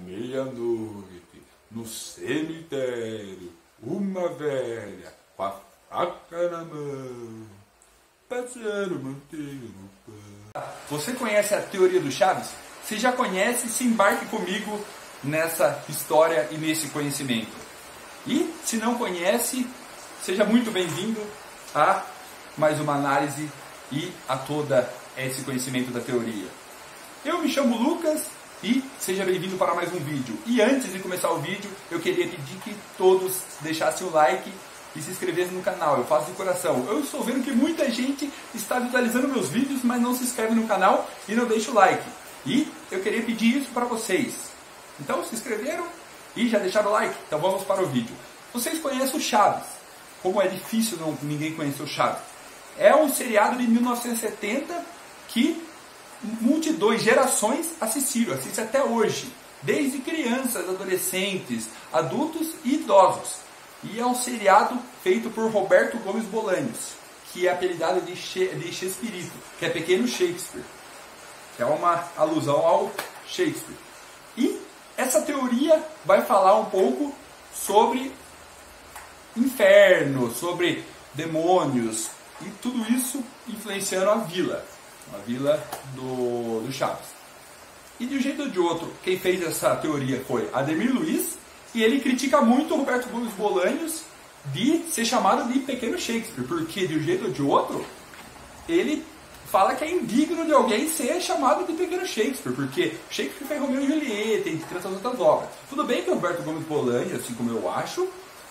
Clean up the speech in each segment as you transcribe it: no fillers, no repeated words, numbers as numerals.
meia-noite, no cemitério, uma velha com a faca na mão, passando manteiga no pão. Você conhece a teoria do Chaves? Se já conhece, se embarque comigo nessa história e nesse conhecimento. E se não conhece, seja muito bem-vindo a mais uma análise e a todo esse conhecimento da teoria. Eu me chamo Lucas e seja bem-vindo para mais um vídeo. E antes de começar o vídeo, eu queria pedir que todos deixassem o like e se inscrevessem no canal. Eu faço de coração. Eu estou vendo que muita gente está visualizando meus vídeos, mas não se inscreve no canal e não deixa o like. E eu queria pedir isso para vocês. Então, se inscreveram e já deixaram o like? Então vamos para o vídeo. Vocês conhecem o Chaves? Como é difícil ninguém conhecer o Chaves. É um seriado de 1970 que multidões, gerações assistem até hoje. Desde crianças, adolescentes, adultos e idosos. E é um seriado feito por Roberto Gomes Bolanhos, que é apelidado de Chespirito, que é Pequeno Shakespeare. Que é uma alusão ao Shakespeare. E essa teoria vai falar um pouco sobre inferno, sobre demônios e tudo isso influenciando a vila do Chaves. E de um jeito ou de outro, quem fez essa teoria foi Ademir Luiz, e ele critica muito o Roberto Gomes Bolanhos de ser chamado de Pequeno Shakespeare, porque de um jeito ou de outro, ele fala que é indigno de alguém ser chamado de Pequeno Shakespeare, porque Shakespeare fez Romeu e Julieta, entre tantas outras obras. Tudo bem que o Roberto Gomes Bolanhos, assim como eu acho,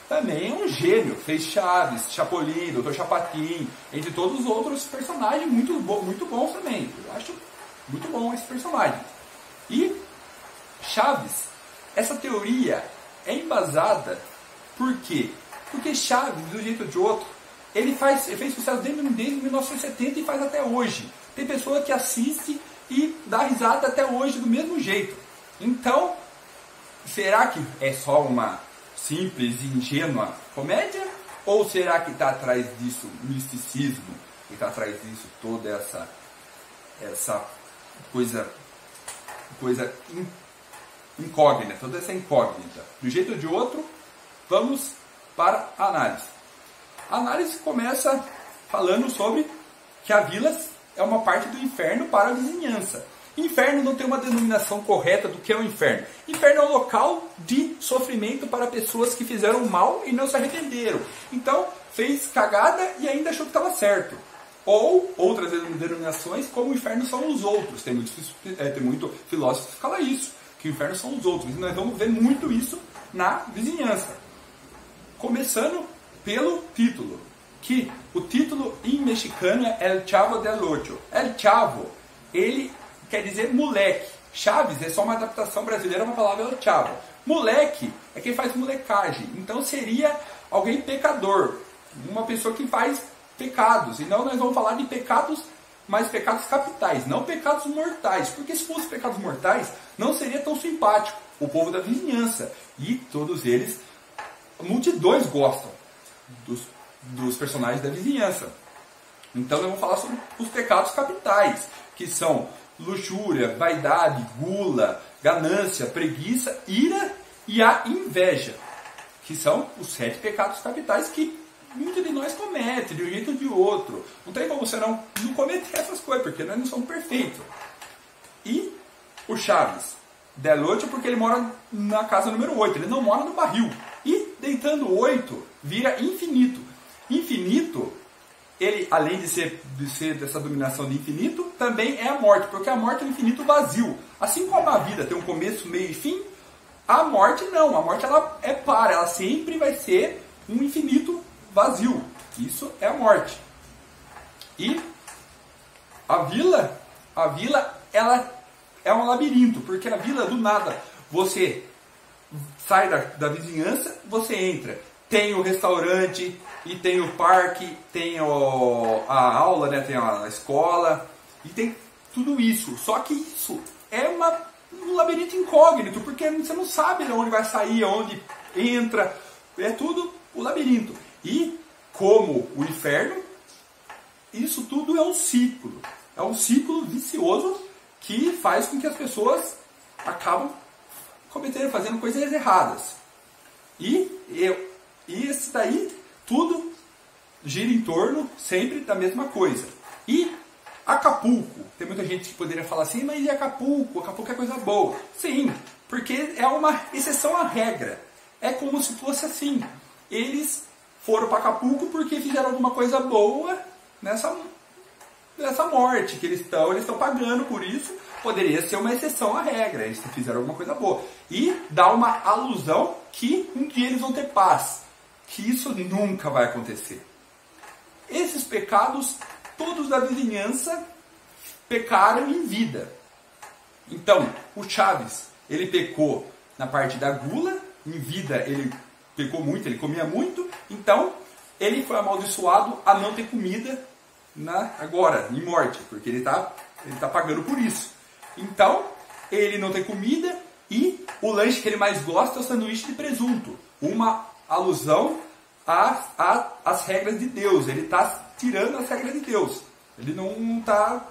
também é um gênio. Fez Chaves, Chapolin, Dr. Chapatin, entre todos os outros personagens muito bons também. Eu acho muito bom esse personagem. E Chaves, essa teoria é embasada por quê? Porque Chaves, de um jeito ou de outro, ele fez sucesso desde 1970 e faz até hoje. Tem pessoa que assiste e dá risada até hoje do mesmo jeito. Então, será que é só uma simples e ingênua comédia? Ou será que está atrás disso misticismo? Que está atrás disso toda essa coisa incógnita, toda essa incógnita? De um jeito ou de outro, vamos para a análise. A análise começa falando sobre que a vila é uma parte do inferno para a vizinhança. Inferno não tem uma denominação correta do que é o inferno. Inferno é um local de sofrimento para pessoas que fizeram mal e não se arrependeram. Então, fez cagada e ainda achou que estava certo. Ou outras denominações, como o inferno são os outros. Tem muito filósofo que fala isso, que o inferno são os outros. E nós vamos ver muito isso na vizinhança. Começando pelo título, que o título em mexicano é El Chavo del Ocho. El Chavo, ele quer dizer moleque. Chaves é só uma adaptação brasileira da palavra El Chavo. Moleque é quem faz molecagem. Então seria alguém pecador, uma pessoa que faz pecados. Então nós vamos falar de pecados, mas pecados capitais, não pecados mortais. Porque se fosse pecados mortais, não seria tão simpático o povo da vizinhança. E todos eles, multidões gostam dos personagens da vizinhança. Então nós vamos falar sobre os pecados capitais, que são luxúria, vaidade, gula, ganância, preguiça, ira e a inveja, que são os 7 pecados capitais que muitos de nós comete de um jeito ou de outro. Não tem como você não cometer essas coisas, porque nós não somos perfeitos. E o Chaves del Ocho, porque ele mora na casa número 8, ele não mora no barril. E deitando 8, vira infinito. Infinito, ele, além de ser dessa dominação de infinito, também é a morte, porque a morte é um infinito vazio. Assim como a vida tem um começo, meio e fim, a morte não. A morte ela é para, ela sempre vai ser um infinito vazio. Isso é a morte. E a vila ela é um labirinto, porque a vila do nada, você sai da vizinhança, você entra. Tem o restaurante, e tem o parque, tem a aula, né? Tem a escola, e tem tudo isso. Só que isso é um labirinto incógnito, porque você não sabe de onde vai sair, onde entra, é tudo o labirinto. E como o inferno, isso tudo é um ciclo vicioso que faz com que as pessoas acabam fazendo coisas erradas. E isso daí, tudo gira em torno sempre da mesma coisa. E Acapulco, tem muita gente que poderia falar assim, mas e Acapulco? Acapulco é coisa boa. Sim, porque é uma exceção à regra. É como se fosse assim, eles foram para Acapulco porque fizeram alguma coisa boa nessa morte que eles estão pagando por isso. Poderia ser uma exceção à regra, eles fizeram alguma coisa boa. E dá uma alusão que um dia eles vão ter paz, que isso nunca vai acontecer. Esses pecados, todos da vizinhança, pecaram em vida. Então, o Chaves, ele pecou na parte da gula, em vida ele pecou muito, ele comia muito, então ele foi amaldiçoado a não ter comida agora, em morte, porque ele tá pagando por isso. Então, ele não tem comida e o lanche que ele mais gosta é o sanduíche de presunto. Uma alusão às regras de Deus. Ele está tirando as regras de Deus. Ele não tá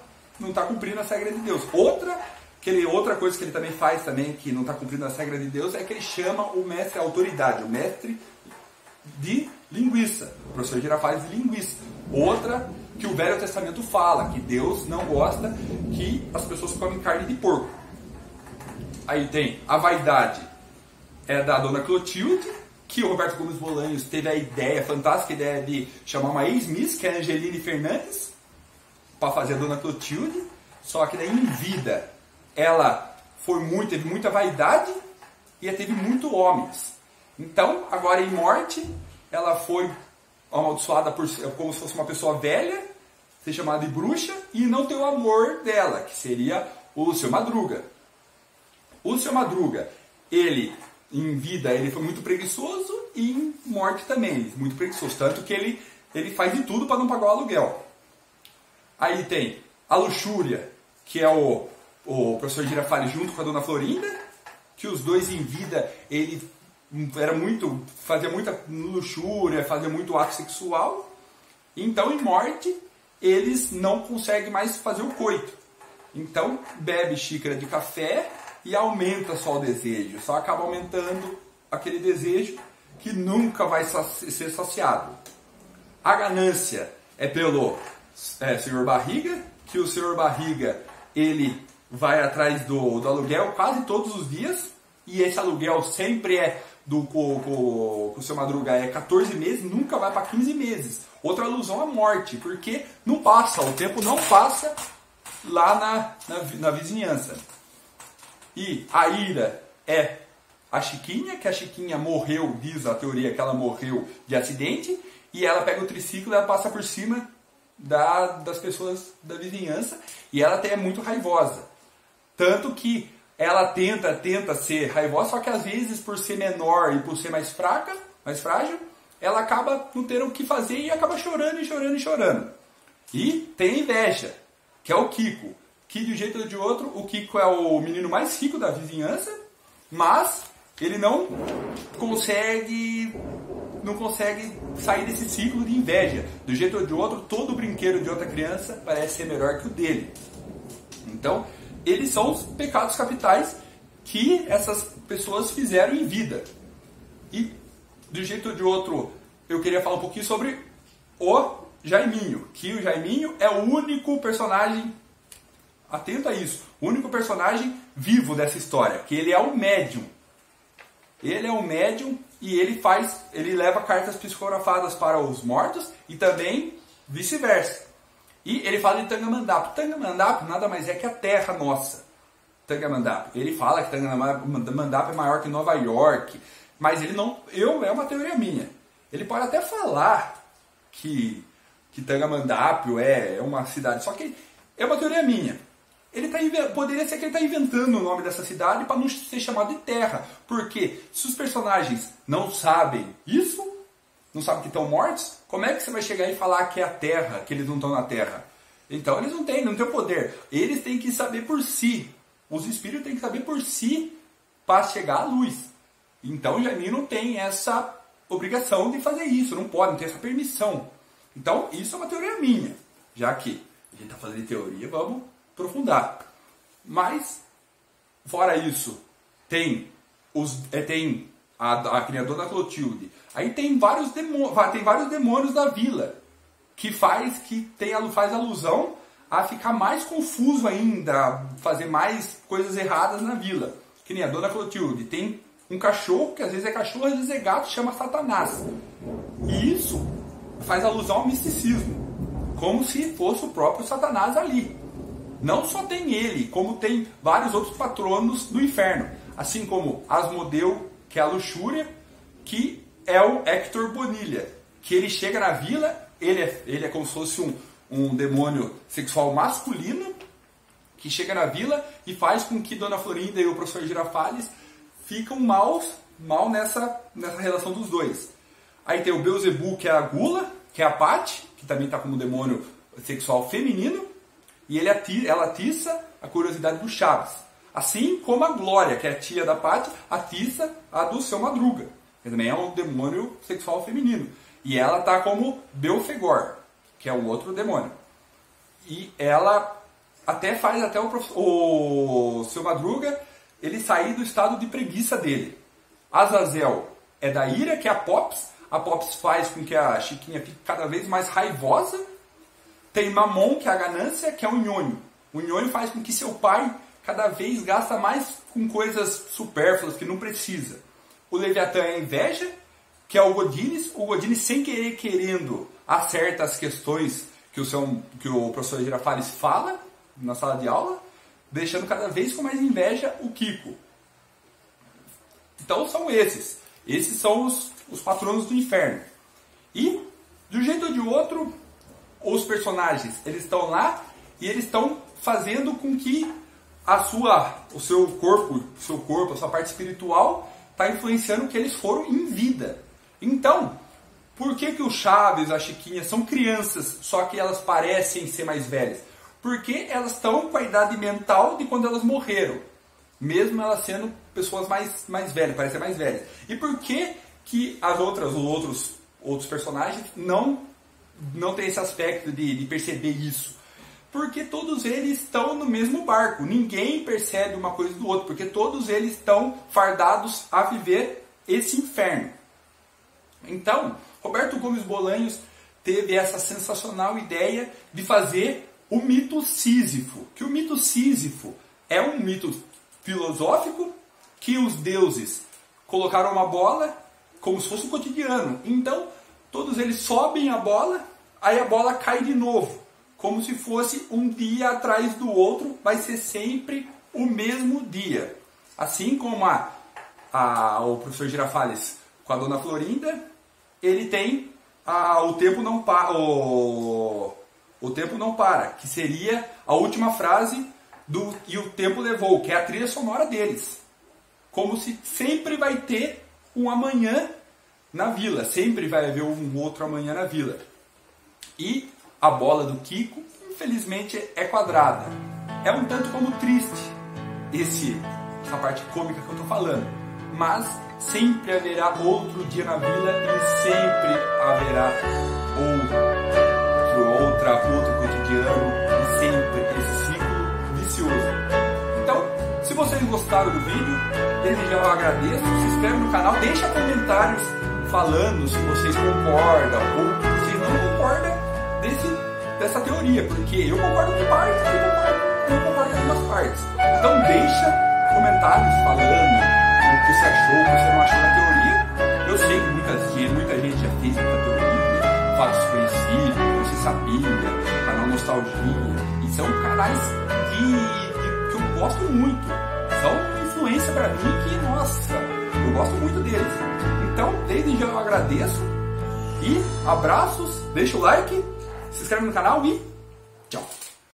cumprindo as regras de Deus. Outra coisa que ele também faz também, que não está cumprindo as regras de Deus, é que ele chama o mestre autoridade, o mestre de linguiça. O professor Girafales de linguiça. Outra que o Velho Testamento fala, que Deus não gosta que as pessoas comem carne de porco. Aí tem a vaidade, é da dona Clotilde, que o Roberto Gomes Bolanhos teve a fantástica ideia de chamar uma ex-miss, que é a Angeline Fernandes, para fazer a dona Clotilde, só que daí em vida ela teve muita vaidade e teve muito homens. Então, agora em morte, ela foi amaldiçoada como se fosse uma pessoa velha, ser chamada de bruxa, e não ter o amor dela, que seria o Seu Madruga. O Seu Madruga, ele, em vida, ele foi muito preguiçoso, e em morte também, muito preguiçoso. Tanto que ele faz de tudo para não pagar o aluguel. Aí tem a luxúria, que é o professor Girafales junto com a dona Florinda, que os dois em vida, ele fazia muita luxúria, fazia muito ato sexual. Então, em morte, eles não conseguem mais fazer o coito. Então, bebe xícara de café e aumenta só o desejo. Só acaba aumentando aquele desejo que nunca vai ser saciado. A ganância é pelo senhor Barriga, que o senhor Barriga, ele vai atrás do aluguel quase todos os dias. E esse aluguel sempre é com o Seu Madruga, é 14 meses, nunca vai para 15 meses. Outra alusão à morte, porque não passa, o tempo não passa lá na vizinhança. E a ira é a Chiquinha, que a Chiquinha morreu, diz a teoria que ela morreu de acidente, e ela pega o triciclo e ela passa por cima das pessoas da vizinhança, e ela até é muito raivosa. Tanto que ela tenta ser raivosa, só que às vezes, por ser menor e por ser mais fraca, mais frágil, ela acaba não tendo o que fazer e acaba chorando e chorando e chorando. E tem a inveja, que é o Kiko. Que de um jeito ou de outro, o Kiko é o menino mais rico da vizinhança, mas ele não consegue sair desse ciclo de inveja. De um jeito ou de outro, todo brinquedo de outra criança parece ser melhor que o dele. Então, eles são os pecados capitais que essas pessoas fizeram em vida. E, de um jeito ou de outro, eu queria falar um pouquinho sobre o Jaiminho. Que o Jaiminho é o único personagem, atento a isso, o único personagem vivo dessa história. Que ele é um médium. Ele é um médium e ele leva cartas psicografadas para os mortos e também vice-versa. E ele fala de Tangamandapo. Tangamandapo nada mais é que a terra nossa. Tangamandapo. Ele fala que Tangamandapo é maior que Nova York. Mas ele não... é uma teoria minha. Ele pode até falar que Tangamandapo é uma cidade. Só que é uma teoria minha. Poderia ser que ele está inventando o nome dessa cidade para não ser chamado de terra. Porque se os personagens não sabem isso, não sabem que estão mortos, como é que você vai chegar e falar que é a terra, que eles não estão na terra? Então eles não têm o poder. Eles têm que saber por si. Os espíritos têm que saber por si para chegar à luz. Então o Jaiminho não tem essa obrigação de fazer isso, não pode, não tem essa permissão. Então isso é uma teoria minha. Já que a gente está fazendo teoria, vamos aprofundar. Mas, fora isso, tem tem a Dona Clotilde. Aí tem vários demônios da vila, que faz alusão a ficar mais confuso ainda, fazer mais coisas erradas na vila. Que nem a Dona Clotilde tem um cachorro, que às vezes é cachorro, às vezes é gato, chama Satanás. E isso faz alusão ao misticismo, como se fosse o próprio Satanás ali. Não só tem ele, como tem vários outros patronos do inferno. Assim como Asmodeu, que é a luxúria, que é o Hector Bonilha, que ele chega na vila, ele é como se fosse um demônio sexual masculino, que chega na vila e faz com que Dona Florinda e o professor Girafales ficam mal nessa relação dos dois. Aí tem o Beelzebub, que é a Gula, que é a Patti, que também está como demônio sexual feminino, e ela atiça a curiosidade do Chaves. Assim como a Glória, que é a tia da Patti, atiça a do Seu Madruga, que também é um demônio sexual feminino. E ela está como Belfegor, que é o outro demônio. E ela até faz o Seu Madruga ele sair do estado de preguiça dele. Azazel é da ira, que é a Pops. A Pops faz com que a Chiquinha fique cada vez mais raivosa. Tem Mamon, que é a ganância, que é o Nhonho. O Nhonho faz com que seu pai cada vez gasta mais com coisas supérfluas que não precisa. O Leviatã é a inveja, que é o Godines. O Godines, sem querer, querendo, acerta as questões que o professor Girafales fala na sala de aula, deixando cada vez com mais inveja o Kiko. Então são esses. Esses são os patronos do inferno. E, de um jeito ou de outro, os personagens, eles estão lá e eles estão fazendo com que o seu corpo, a sua parte espiritual, está influenciando o que eles foram em vida. Então, por que o Chaves, a Chiquinha, são crianças, só que elas parecem ser mais velhas? Porque elas estão com a idade mental de quando elas morreram, mesmo elas sendo pessoas mais velhas, parecem mais velhas. E por que os outros personagens não têm esse aspecto de perceber isso? Porque todos eles estão no mesmo barco, ninguém percebe uma coisa do outro, porque todos eles estão fardados a viver esse inferno. Então, Roberto Gomes Bolanhos teve essa sensacional ideia de fazer o mito Sísifo, que o mito Sísifo é um mito filosófico que os deuses colocaram uma bola como se fosse um cotidiano. Então, todos eles sobem a bola, aí a bola cai de novo, como se fosse um dia atrás do outro, vai ser sempre o mesmo dia. Assim como o professor Girafales com a Dona Florinda, ele tem o tempo não para. O tempo não para, que seria a última frase do E o Tempo Levou, que é a trilha sonora deles. Como se sempre vai ter um amanhã na vila, sempre vai haver um outro amanhã na vila. E a bola do Kiko, infelizmente, é quadrada. É um tanto como triste essa parte cômica que eu estou falando. Mas sempre haverá outro dia na vila e sempre haverá outro cotidiano e sempre esse ciclo vicioso. Então, se vocês gostaram do vídeo, desde já eu agradeço, se inscreve no canal, deixa comentários falando se vocês concordam ou se vocês não concordam dessa teoria, porque eu concordo com partes e não concordo com algumas partes. Então deixa comentários falando o que você achou, o que você não achou da teoria. Eu sei que muita gente já fez muita teoria, fatos conhecidos, Você Sabia, canal Nostalgia, e são canais que eu gosto muito. São influência pra mim que, nossa, eu gosto muito deles. Então, desde já eu agradeço e abraços, deixa o like, se inscreve no canal e tchau!